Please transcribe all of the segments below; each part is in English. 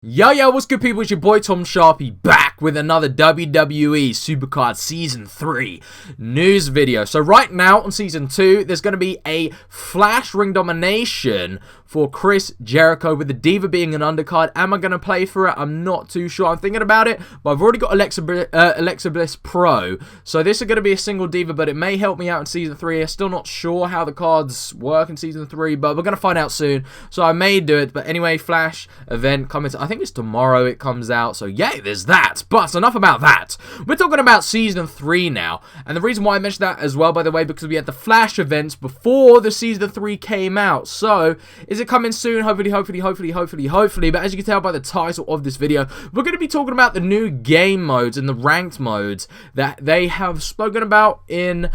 Yo, what's good people? It's your boy Tom Sharpie back with another WWE SuperCard Season 3 news video. So right now on Season 2, there's going to be a Flash ring domination for Chris Jericho with the Diva being an undercard. Am I going to play for it? I'm not too sure. I'm thinking about it, but I've already got Alexa Bliss Pro. So this is going to be a single Diva, but it may help me out in Season 3. I'm still not sure how the cards work in Season 3, but we're going to find out soon. So I may do it, but anyway, Flash event coming to... I think it's tomorrow it comes out, so yay, there's that. But enough about that. We're talking about Season 3 now, and the reason why I mentioned that as well, by the way, because we had the Flash events before the Season 3 came out. So, is it coming soon? Hopefully. But as you can tell by the title of this video, we're going to be talking about the new game modes and the ranked modes that they have spoken about in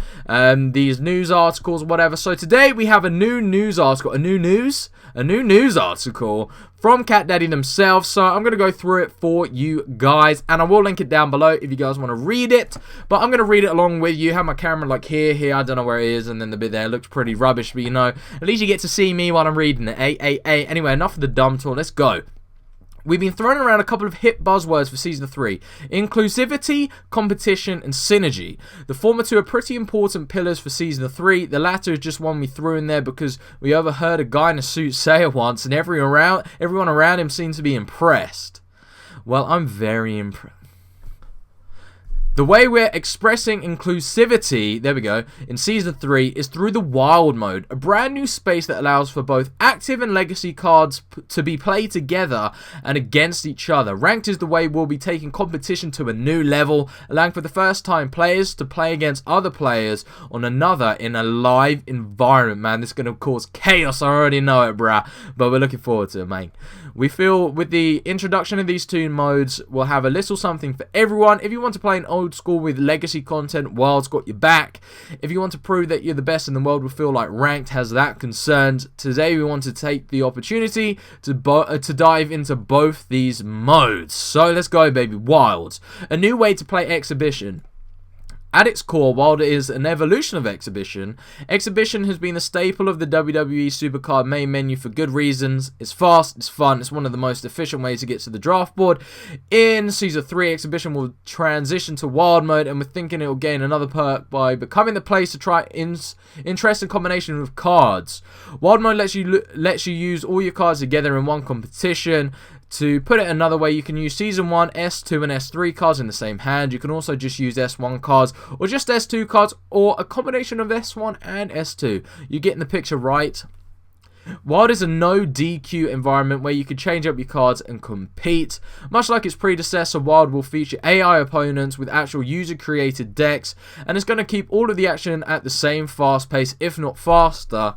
these news articles, whatever. So today we have a new news article, a new news article from Cat Daddy themselves. So I'm going to go through it for you guys, and I will link it down below if you guys want to read it. But I'm going to read it along with you. Have my camera like here, I don't know where it is, and then the bit there looks pretty rubbish, but you know, at least you get to see me while I'm reading it. Anyway, enough of the dumb talk, let's go. We've been throwing around a couple of hit buzzwords for Season 3. Inclusivity, competition, and synergy. The former two are pretty important pillars for Season 3. The latter is just one we threw in there because we overheard a guy in a suit say it once, and everyone around him seemed to be impressed. Well, I'm very impressed. The way we're expressing inclusivity, there we go, in Season 3 is through the Wild mode, a brand new space that allows for both active and legacy cards to be played together and against each other. Ranked is the way we'll be taking competition to a new level, allowing for the first time players to play against other players on another in a live environment. Man, this is going to cause chaos, I already know it, bruh, but we're looking forward to it, mate. We feel with the introduction of these two modes, we'll have a little something for everyone. If you want to play an old school with legacy content, Wild's got your back. If you want to prove that you're the best in the world, we feel like Ranked has that concerned. Today we want to take the opportunity to dive into both these modes. So let's go, baby. Wild, a new way to play Exhibition. At its core, Wild is an evolution of Exhibition. Exhibition has been a staple of the WWE SuperCard main menu for good reasons. It's fast, it's fun, it's one of the most efficient ways to get to the draft board. In Season 3, Exhibition will transition to Wild mode, and we're thinking it will gain another perk by becoming the place to try interesting combination of cards. Wild mode lets you use all your cards together in one competition. To put it another way, you can use Season 1, S2 and S3 cards in the same hand. You can also just use S1 cards or just S2 cards or a combination of S1 and S2. You're getting the picture, right? Wild is a no DQ environment where you can change up your cards and compete. Much like its predecessor, Wild will feature AI opponents with actual user-created decks, and it's going to keep all of the action at the same fast pace, if not faster.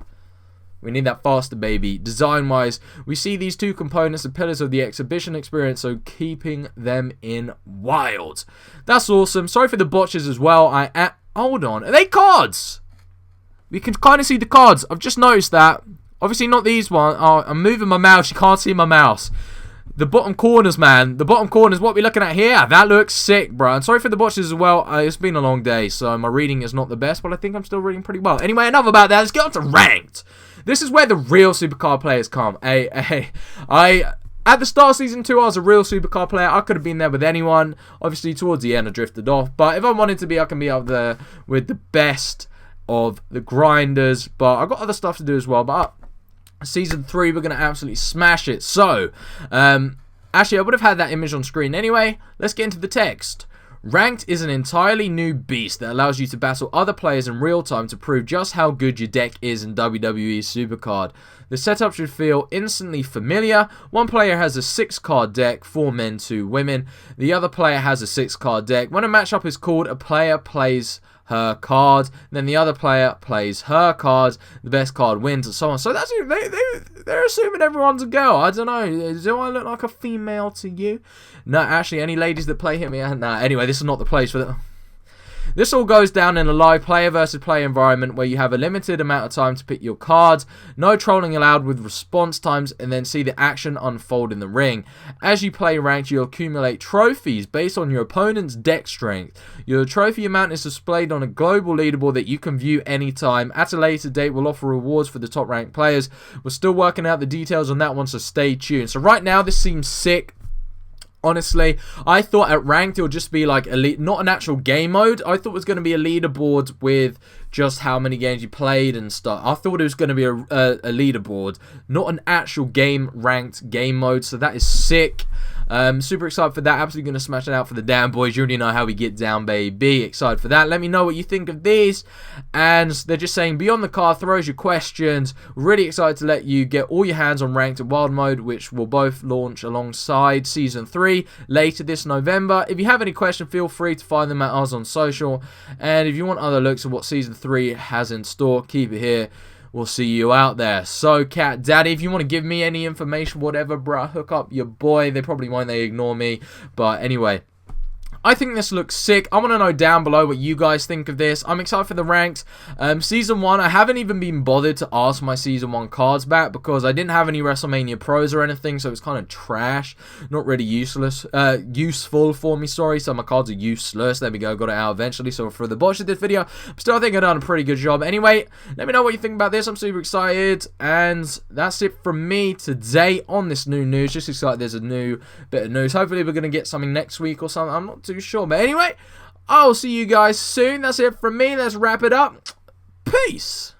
We need that faster, baby. Design-wise, we see these two components as pillars of the Exhibition experience, so keeping them in Wild. That's awesome. Sorry for the botches as well. Hold on. Are they cards? We can kind of see the cards. I've just noticed that. Obviously not these ones. Oh, I'm moving my mouse. You can't see my mouse. The bottom corners, man. The bottom corners, what we're looking at here. That looks sick, bro. And sorry for the botches as well. It's been a long day, so my reading is not the best, but I think I'm still reading pretty well. Anyway, enough about that. Let's get on to Ranked. This is where the real SuperCard players come. At the start of Season 2, I was a real SuperCard player. I could have been there with anyone. Obviously, towards the end, I drifted off. But if I wanted to be, I can be up there with the best of the grinders. But I've got other stuff to do as well. But Season 3, we're going to absolutely smash it. So, actually, I would have had that image on screen anyway. Let's get into the text. Ranked is an entirely new beast that allows you to battle other players in real time to prove just how good your deck is in WWE SuperCard. The setup should feel instantly familiar. One player has a 6-card deck, 4 men, 2 women. The other player has a 6-card deck. When a matchup is called, a player plays her card, then the other player plays her card, the best card wins, and so on. So that's they're assuming everyone's a girl. I don't know. Do I look like a female to you? No, actually, any ladies that play hit me? Nah, anyway, this is not the place for that. This all goes down in a live player versus player environment where you have a limited amount of time to pick your cards, no trolling allowed with response times, and then see the action unfold in the ring. As you play ranked, you'll accumulate trophies based on your opponent's deck strength. Your trophy amount is displayed on a global leaderboard that you can view anytime. At a later date, we'll offer rewards for the top ranked players. We're still working out the details on that one, so stay tuned. So right now, this seems sick. Honestly, I thought at ranked it would just be like not an actual game mode. I thought it was going to be a leaderboard with just how many games you played and stuff. I thought it was going to be a leaderboard, not an actual game ranked game mode. So that is sick. Super excited for that. Absolutely going to smash it out for the damn boys. You already know how we get down, baby. Excited for that. Let me know what you think of these. And they're just saying, Beyond the Card throws your questions. Really excited to let you get all your hands on ranked and wild mode, which will both launch alongside Season 3 later this November. If you have any questions, feel free to find them at us on social. And if you want other looks at what Season 3 has in store, keep it here. We'll see you out there. So, Cat Daddy, if you want to give me any information, whatever, bruh, hook up your boy. They probably won't. They ignore me. But anyway, I think this looks sick. I want to know down below what you guys think of this. I'm excited for the ranks. Season 1, I haven't even been bothered to ask my Season 1 cards back because I didn't have any WrestleMania Pros or anything, so it's kind of trash. Not really useful for me, sorry. So my cards are useless. There we go. Got it out eventually. So for the botch of this video, but still I think I've done a pretty good job. Anyway, let me know what you think about this. I'm super excited. And that's it from me today on this new news. Just excited there's a new bit of news. Hopefully we're going to get something next week or something. I'm not too sure, but anyway, I'll see you guys soon. That's it from me. Let's wrap it up. Peace.